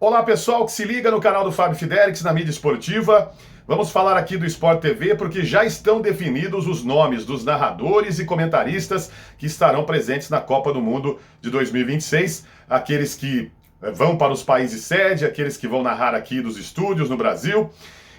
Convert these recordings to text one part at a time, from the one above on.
Olá pessoal que se liga no canal do Fábio Fidelix na mídia esportiva. Vamos falar aqui do Sport TV porque já estão definidos os nomes dos narradores e comentaristas que estarão presentes na Copa do Mundo de 2026. Aqueles que vão para os países sede, aqueles que vão narrar aqui dos estúdios no Brasil.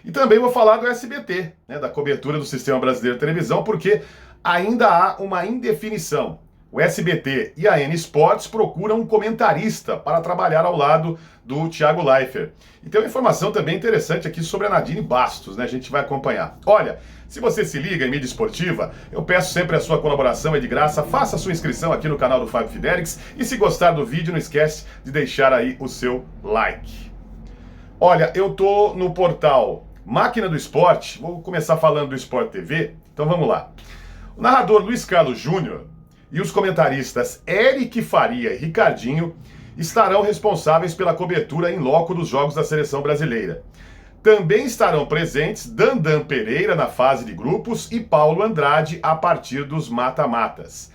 E também vou falar do SBT, da cobertura do Sistema Brasileiro de Televisão, porque ainda há uma indefinição. O SBT e a N Sports procuram um comentarista para trabalhar ao lado do Thiago Leifert. E tem uma informação também interessante aqui sobre a Nadine Bastos, A gente vai acompanhar. Olha, se você se liga em mídia esportiva, eu peço sempre a sua colaboração, é de graça. Faça a sua inscrição aqui no canal do Fábio Fidelix e se gostar do vídeo, não esquece de deixar aí o seu like. Olha, eu tô no portal Máquina do Esporte, vou começar falando do Sport TV, então vamos lá. O narrador Luiz Carlos Júnior e os comentaristas Eric Faria e Ricardinho estarão responsáveis pela cobertura em loco dos jogos da seleção brasileira. Também estarão presentes Dandan Pereira na fase de grupos e Paulo Andrade a partir dos mata-matas.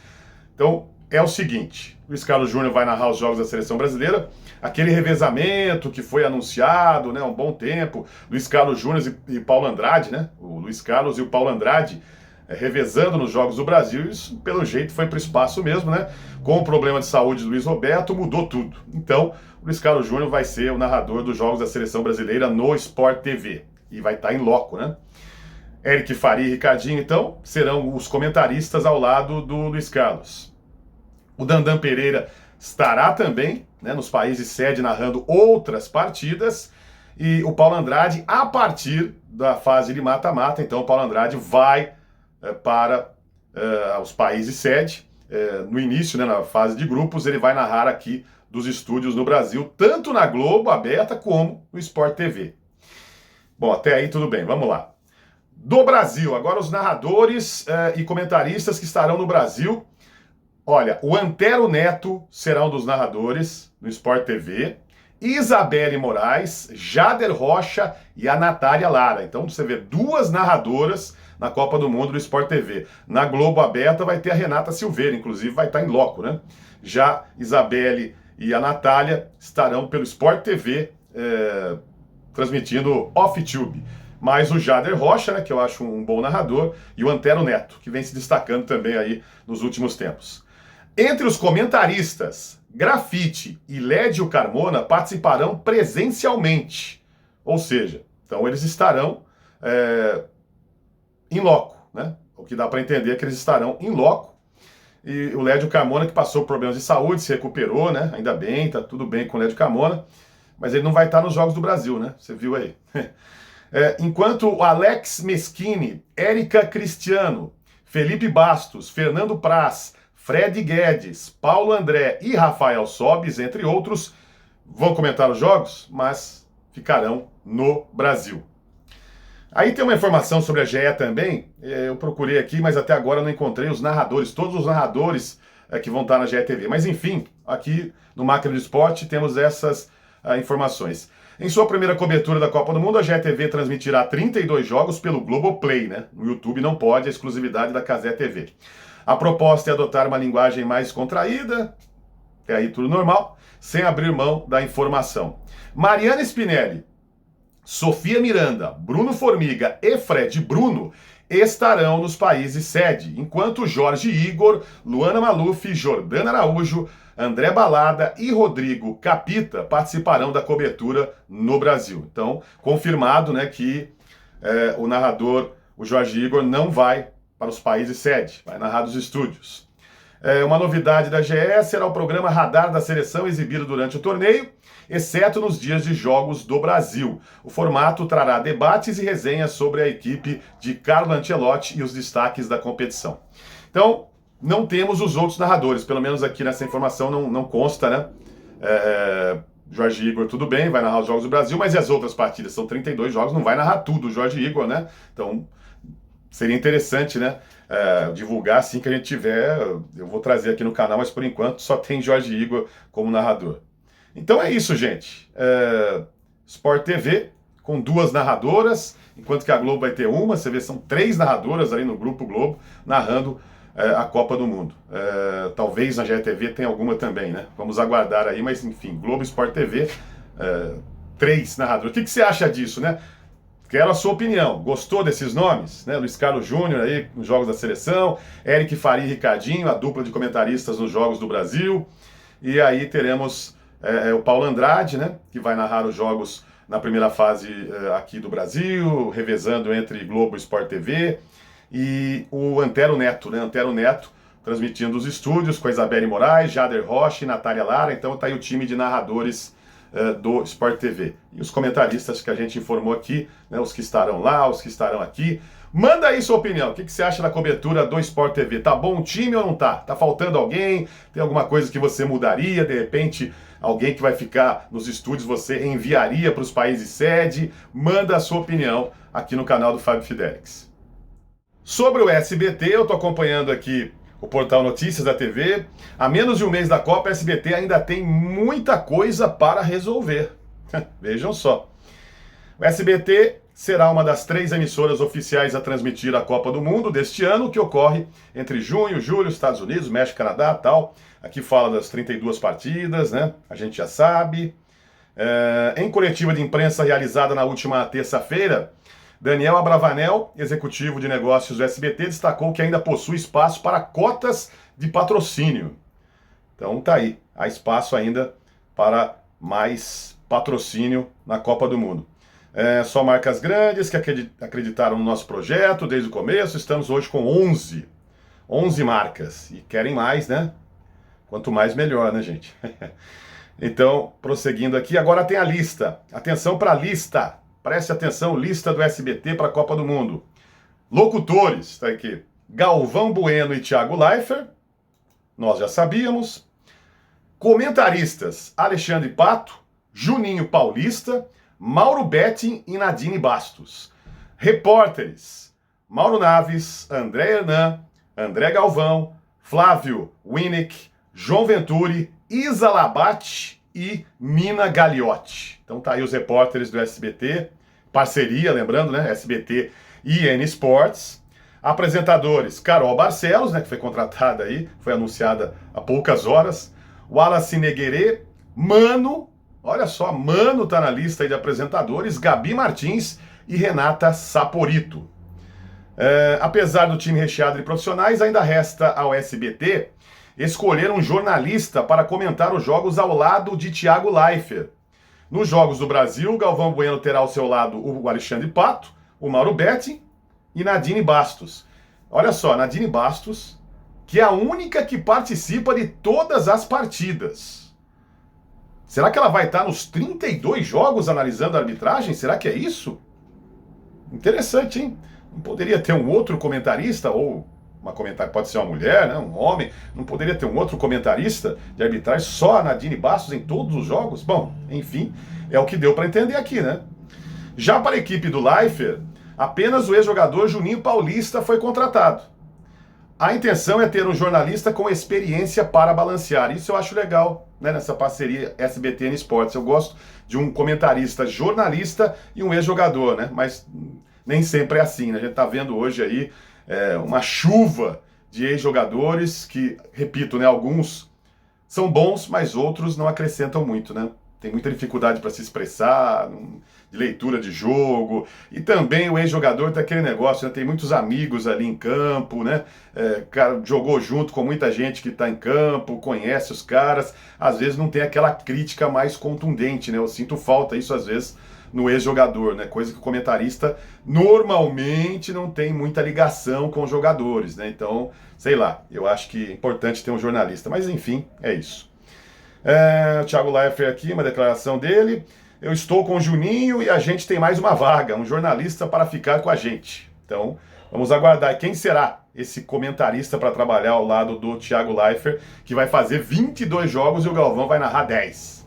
Então é o seguinte, Luiz Carlos Júnior vai narrar os jogos da seleção brasileira, aquele revezamento que foi anunciado, há um bom tempo, Luiz Carlos Júnior e Paulo Andrade, o Luiz Carlos e o Paulo Andrade revezando nos Jogos do Brasil, isso pelo jeito foi para o espaço mesmo, Com o problema de saúde do Luiz Roberto, mudou tudo. Então, o Luiz Carlos Júnior vai ser o narrador dos Jogos da Seleção Brasileira no Sport TV. E vai estar em loco, Eric Faria e Ricardinho, então, serão os comentaristas ao lado do Luiz Carlos. O Dandan Pereira estará também, nos países sede, narrando outras partidas. E o Paulo Andrade, a partir da fase de mata-mata, então o Paulo Andrade vai para os países sede. No início, na fase de grupos, ele vai narrar aqui dos estúdios no Brasil, tanto na Globo aberta como no Sport TV. Bom, até aí tudo bem, vamos lá. Do Brasil, agora os narradores e comentaristas que estarão no Brasil. Olha, o Antero Neto será um dos narradores no Sport TV, Isabelle Moraes, Jader Rocha e a Natália Lara. Então você vê duas narradoras na Copa do Mundo do Sport TV. Na Globo aberta vai ter a Renata Silveira, inclusive vai estar em loco, Já Isabelle e a Natália estarão pelo Sport TV transmitindo off-tube. Mas o Jader Rocha, que eu acho um bom narrador, e o Antero Neto, que vem se destacando também aí nos últimos tempos. Entre os comentaristas, Grafite e Lédio Carmona participarão presencialmente. Ou seja, então eles estarão em loco, O que dá para entender é que eles estarão em loco. E o Lédio Carmona, que passou problemas de saúde, se recuperou, Ainda bem, tá tudo bem com o Lédio Carmona. Mas ele não vai estar nos Jogos do Brasil, Você viu aí. Enquanto o Alex Meschini, Érica Cristiano, Felipe Bastos, Fernando Praz, Fred Guedes, Paulo André e Rafael Sobis, entre outros, vão comentar os jogos, mas ficarão no Brasil. Aí tem uma informação sobre a GE também, eu procurei aqui, mas até agora não encontrei os narradores, todos os narradores que vão estar na GE TV. Mas enfim, aqui no Máquina do Esporte temos essas informações. Em sua primeira cobertura da Copa do Mundo, a GE TV transmitirá 32 jogos pelo Globoplay, No YouTube não pode, a exclusividade da Cazé TV. A proposta é adotar uma linguagem mais contraída, é aí tudo normal, sem abrir mão da informação. Mariana Spinelli, Sofia Miranda, Bruno Formiga e Fred Bruno estarão nos países sede, enquanto Jorge Igor, Luana Maluf, Jordana Araújo, André Balada e Rodrigo Capita participarão da cobertura no Brasil. Então, confirmado que o narrador, o Jorge Igor, não vai para os países sede, vai narrar dos estúdios. Uma novidade da GE será o programa Radar da Seleção exibido durante o torneio, exceto nos dias de jogos do Brasil. O formato trará debates e resenhas sobre a equipe de Carlo Ancelotti e os destaques da competição. Então, não temos os outros narradores, pelo menos aqui nessa informação não consta, Jorge Igor, tudo bem, vai narrar os jogos do Brasil, mas e as outras partidas? São 32 jogos, não vai narrar tudo o Jorge Igor, Então, seria interessante, divulgar assim que a gente tiver. Eu vou trazer aqui no canal, mas por enquanto só tem Jorge Igor como narrador. Então é isso, gente. Sport TV com duas narradoras, enquanto que a Globo vai ter uma. Você vê, são 3 narradoras ali no Grupo Globo narrando a Copa do Mundo. Talvez na GTV tenha alguma também, Vamos aguardar aí, mas enfim, Globo Sport TV 3 narradores. O que você acha disso, né? Quero a sua opinião. Gostou desses nomes? Né? Luiz Carlos Júnior aí nos Jogos da Seleção, Eric Faria e Ricardinho, a dupla de comentaristas nos Jogos do Brasil. E aí teremos o Paulo Andrade, né? Que vai narrar os jogos na primeira fase aqui do Brasil, revezando entre Globo e Sport TV. E o Antero Neto, né? Antero Neto transmitindo os estúdios com a Isabelle Moraes, Jader Rocha e Natália Lara. Então tá aí o time de narradores do Sport TV. E os comentaristas que a gente informou aqui, né, os que estarão lá, os que estarão aqui. Manda aí sua opinião. O que você acha da cobertura do Sport TV? Tá bom o time ou não tá? Tá faltando alguém? Tem alguma coisa que você mudaria? De repente, alguém que vai ficar nos estúdios você enviaria para os países sede? Manda a sua opinião aqui no canal do Fábio Fidelix. Sobre o SBT, eu tô acompanhando aqui o portal Notícias da TV. A menos de um mês da Copa, a SBT ainda tem muita coisa para resolver. Vejam só. O SBT será uma das 3 emissoras oficiais a transmitir a Copa do Mundo deste ano, que ocorre entre junho, julho, Estados Unidos, México, Canadá, tal. Aqui fala das 32 partidas, né? A gente já sabe. Em coletiva de imprensa realizada na última terça-feira, Daniel Abravanel, executivo de negócios do SBT, destacou que ainda possui espaço para cotas de patrocínio. Então tá aí, há espaço ainda para mais patrocínio na Copa do Mundo. Só marcas grandes que acreditaram no nosso projeto desde o começo. Estamos hoje com 11 marcas. E querem mais, né? Quanto mais melhor, né, gente? Então, prosseguindo aqui, agora tem a lista. Atenção para a lista. Preste atenção, lista do SBT para a Copa do Mundo. Locutores, está aqui. Galvão Bueno e Thiago Leifert, nós já sabíamos. Comentaristas, Alexandre Pato, Juninho Paulista, Mauro Betting e Nadine Bastos. Repórteres, Mauro Naves, André Hernan, André Galvão, Flávio Winick, João Venturi, Isa Labate e Nina Gagliotti. Então tá aí os repórteres do SBT, parceria, lembrando, né? SBT e N Sports. Apresentadores, Carol Barcelos, né, que foi contratada aí, foi anunciada há poucas horas. Wallace Neguerê, Mano, olha só, Mano tá na lista aí de apresentadores, Gabi Martins e Renata Saporito. Apesar do time recheado de profissionais, ainda resta ao SBT escolher um jornalista para comentar os jogos ao lado de Thiago Leifert. Nos Jogos do Brasil, Galvão Bueno terá ao seu lado o Alexandre Pato, o Mauro Betting e Nadine Bastos. Olha só, Nadine Bastos, que é a única que participa de todas as partidas. Será que ela vai estar nos 32 jogos analisando a arbitragem? Será que é isso? Interessante, hein? Não poderia ter um outro comentarista ou pode ser uma mulher, né, um homem, não poderia ter um outro comentarista de arbitragem, só a Nadine Bastos em todos os jogos? Bom, enfim, é o que deu para entender aqui, né? Já para a equipe do Leifert, apenas o ex-jogador Juninho Paulista foi contratado. A intenção é ter um jornalista com experiência para balancear. Isso eu acho legal, né, nessa parceria SBT Esportes. Eu gosto de um comentarista jornalista e um ex-jogador, né? Mas nem sempre é assim, né? A gente tá vendo hoje aí uma chuva de ex-jogadores que, repito, né, alguns são bons, mas outros não acrescentam muito, né? Tem muita dificuldade para se expressar, de leitura de jogo, e também o ex-jogador tem aquele negócio, né? Tem muitos amigos ali em campo, né? Cara, jogou junto com muita gente que está em campo, conhece os caras, às vezes não tem aquela crítica mais contundente, né? Eu sinto falta isso às vezes no ex-jogador, né? Coisa que o comentarista normalmente não tem muita ligação com os jogadores, né? Então, sei lá, eu acho que é importante ter um jornalista, mas enfim, é isso. O Thiago Leifert aqui, uma declaração dele. Eu estou com o Juninho e a gente tem mais uma vaga, um jornalista para ficar com a gente. Então, vamos aguardar. Quem será esse comentarista para trabalhar ao lado do Thiago Leifert, que vai fazer 22 jogos e o Galvão vai narrar 10?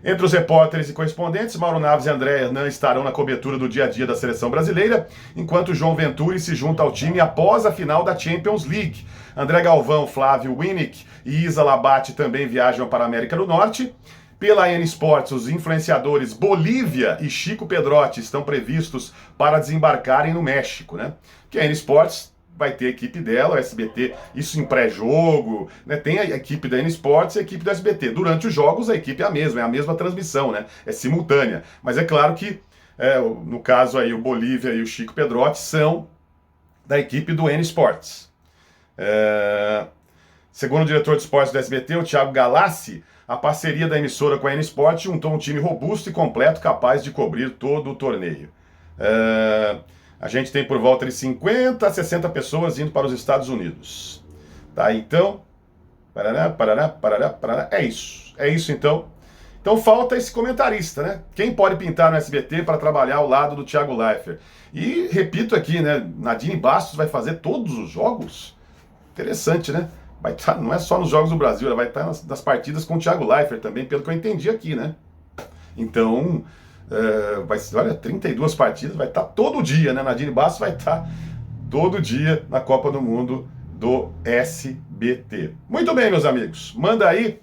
Entre os repórteres e correspondentes, Mauro Naves e André Hernan estarão na cobertura do dia a dia da seleção brasileira, enquanto João Venturi se junta ao time após a final da Champions League. André Galvão, Flávio Winick e Isa Labate também viajam para a América do Norte. Pela N Sports, os influenciadores Bolívia e Chico Pedrotti estão previstos para desembarcarem no México, né? Que a N Sports vai ter a equipe dela, o SBT, isso em pré-jogo, né? Tem a equipe da N Sports e a equipe do SBT. Durante os jogos, a equipe é a mesma transmissão, né? É simultânea. Mas é claro que, no caso aí, o Bolívia e o Chico Pedrotti são da equipe do N Sports. Segundo o diretor de esportes do SBT, o Thiago Galassi, a parceria da emissora com a N Sport juntou um time robusto e completo capaz de cobrir todo o torneio. A gente tem por volta de 50 a 60 pessoas indo para os Estados Unidos. Tá, então... É isso então. Então falta esse comentarista, né? Quem pode pintar no SBT para trabalhar ao lado do Thiago Leifert? E repito aqui, né? Nadine Bastos vai fazer todos os jogos? Interessante, né? Vai estar, não é só nos Jogos do Brasil, ela vai estar nas partidas com o Thiago Leifert também, pelo que eu entendi aqui, né? Então, vai ser, olha, 32 partidas, vai estar todo dia, né? Nadine Bastos vai estar todo dia na Copa do Mundo do SBT. Muito bem, meus amigos, manda aí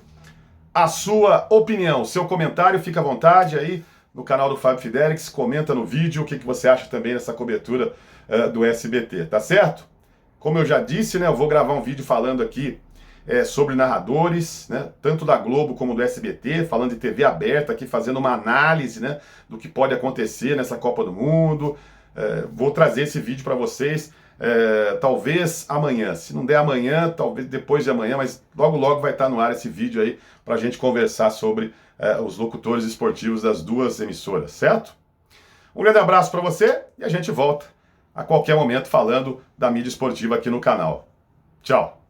a sua opinião, seu comentário, fica à vontade aí no canal do Fábio Fidelix, comenta no vídeo o que você acha também dessa cobertura do SBT, tá certo? Como eu já disse, né, eu vou gravar um vídeo falando aqui sobre narradores, né, tanto da Globo como do SBT, falando de TV aberta aqui, fazendo uma análise, né, do que pode acontecer nessa Copa do Mundo. Vou trazer esse vídeo para vocês, talvez amanhã. Se não der amanhã, talvez depois de amanhã, mas logo logo vai estar no ar esse vídeo aí para a gente conversar sobre os locutores esportivos das duas emissoras, certo? Um grande abraço para você e a gente volta a qualquer momento falando da mídia esportiva aqui no canal. Tchau!